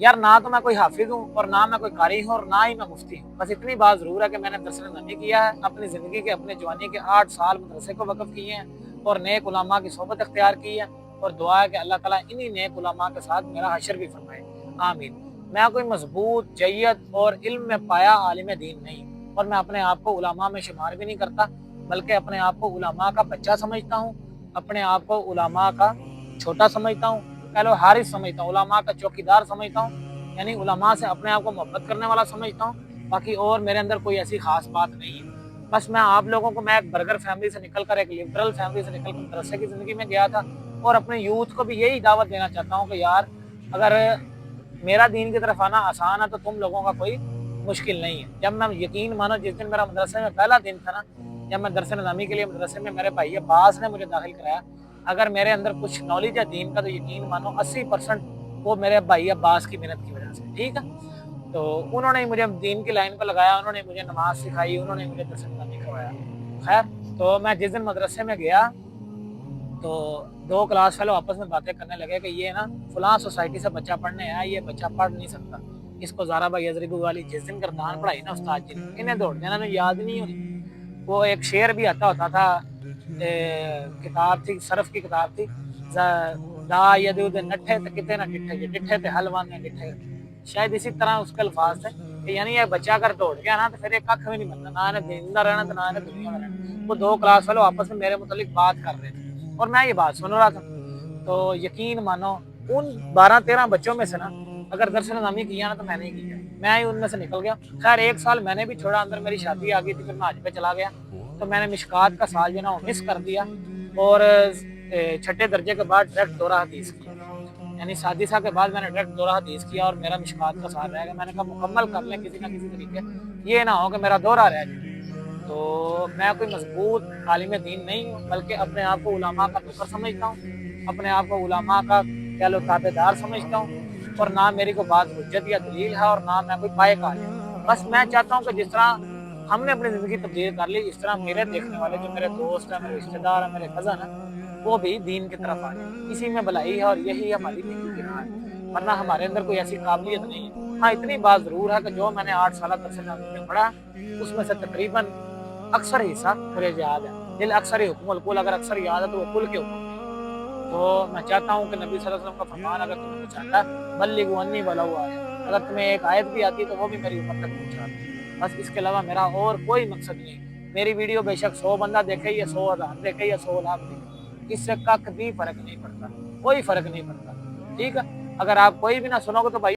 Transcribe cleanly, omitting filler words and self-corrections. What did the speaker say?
यार ना तो मैं कोई हाफिज हूँ और ना मैं कोई कारी हूँ और ना ही मैं मुफ्ती हूँ। बस इतनी बात जरूर है कि मैंने दरस नबी किया है, अपनी जिंदगी के अपने जवानी के 8 साल मदरसे को वक्फ किए हैं और नेक उलमा की सोबत अख्तियार की है। और दुआ है कि अल्लाह ताला इन्हीं नेक उलमा के साथ मेरा हशर भी फरमाए, आमीन। मैं कोई मजबूत जय्यत और इल्म में पाया आलिम दीन नहीं, और मैं अपने आप को उलमा में शुमार भी नहीं करता, बल्कि अपने आप को उलमा का बच्चा समझता हूँ, अपने आप को उलमा का छोटा समझता हूँ, कह लो हारिस समझता हूँ, उलमा का चौकीदार समझता हूँ, यानी उलमा से अपने आप को मोहब्बत करने वाला समझता हूँ। बाकी और मेरे अंदर कोई ऐसी खास बात नहीं है। बस मैं आप लोगों को, मैं एक बर्गर फैमिली से निकलकर एक लिबरल फैमिली से निकलकर मदरसे की जिंदगी में गया था, और अपने यूथ को भी यही दावत देना चाहता हूँ कि यार अगर मेरा दीन की तरफ आना आसान है तो तुम लोगों का कोई मुश्किल नहीं है। जब मैं, यकीन मानो, जिस दिन मेरा मदरसे में पहला दिन था ना, जब मैं दरस निज़ामी के लिए मदरसे में मेरे भाई अब्बास ने मुझे दाखिल कराया, अगर मेरे अंदर कुछ नॉलेज है दीन का तो यकीन मानो 80% वो मेरे भाई अब्बास की मेहनत की वजह से, ठीक है। तो उन्होंने मुझे दीन की लाइन पर लगाया, उन्होंने मुझे नमाज सिखाई, उन्होंने मुझे दरस निज़ामी करवाया। खैर, तो मैं जिस दिन मदरसे में गया तो दो क्लास फेलो आपस में बातें करने लगे कि ये ना फलां सोसाइटी से बच्चा पढ़ने आया, ये बच्चा पढ़ नहीं सकता, इसको ज़ारा भाई अजरबी वाली जिस दिन गर्दान पढ़ाई ना उस्ताद जी ने, इन्हें दौड़ देना ने याद नहीं होनी। वो एक शेर भी आता होता था, किताब थी, सरफ की किताब थी, दा यदूद नट्ठे ते किते ना डिठे, जे डिठे ते हलवान ने डिठे। शायद इसी तरह उसके अल्फाज थे कि यानी ये बच्चा अगर दौड़ गया ना तो फिर एक कख भी नहीं बनता, ना इन्हें जिंदा रहना तो ना इन्हें दुनिया में रहना। वो दो क्लास फेलो आपस में मेरे मुतालिक बात कर रहे थे और मैं ये बात सुन रहा था। तो यकीन मानो उन 12-13 बच्चों में से ना अगर दरस निज़ामी किया ना तो मैंने ही किया, मैं ही उनमें से निकल गया। खैर एक साल मैंने भी छोड़ा, अंदर मेरी शादी आ गई थी, फिर मैं हज पे चला गया, तो मैंने मिशकात का साल जो ना मिस कर दिया, और छठे दर्जे के बाद डायरेक्ट दोहरा हदीस किया, यानी सादिसा के बाद मैंने डायरेक्ट दोहरा हदीस किया और मेरा मिशकात का साल रह गया। मैंने कहा मुकम्मल कर लें किसी ना किसी तरीके, ये ना हो कि मेरा दोहरा रह जाए। तो मैं कोई मजबूत आलिम दीन नहीं हूँ, बल्कि अपने आप को उलमा का नौकर समझता हूँ, अपने आप को उलमा का कह लो ताबेदार समझता हूँ, और ना मेरी को बात हुज्जत या दलील है और ना मैं कोई पाए का आलिम। बस मैं चाहता हूँ कि जिस तरह हमने अपनी ज़िंदगी तब्दील कर ली, इस तरह मेरे देखने वाले जो मेरे दोस्त हैं, मेरे रिश्तेदार हैं, मेरे कज़न हैं, वो भी दीन की तरफ आ जाए। इसी में भलाई है और यही हमारी नेकी की राह है, वरना हमारे अंदर कोई ऐसी काबिलियत नहीं है। हाँ, इतनी बात ज़रूर है कि जो मैंने 8 साल दरस में पढ़ा, उसमें से तकरीबन अक्सर हिस्सा मुझे याद है। दिल अक्सर ही हुक्मुल कुल, अगर अक्सर याद है तो वो कुल के हुक्म नहीं। तो मैं चाहता हूँ कि नबी सल्लल्लाहु अलैहि वसल्लम का फरमान अगर तुम्हें कुछ आता है, बल्लिगु अन्नी वलौ आया, अगर तुम्हें एक आयत भी आती है तो वो भी मेरी उम्मत तक पहुँचा दो। बस इसके अलावा मेरा और कोई मकसद नहीं। मेरी वीडियो बेशक 100 बंदा देखे या 100,000 देखे या 100 लाख देखे, इससे कख भी फर्क नहीं पड़ता, कोई फर्क नहीं पड़ता, ठीक है। अगर आप कोई भी ना सुनोगे तो भाई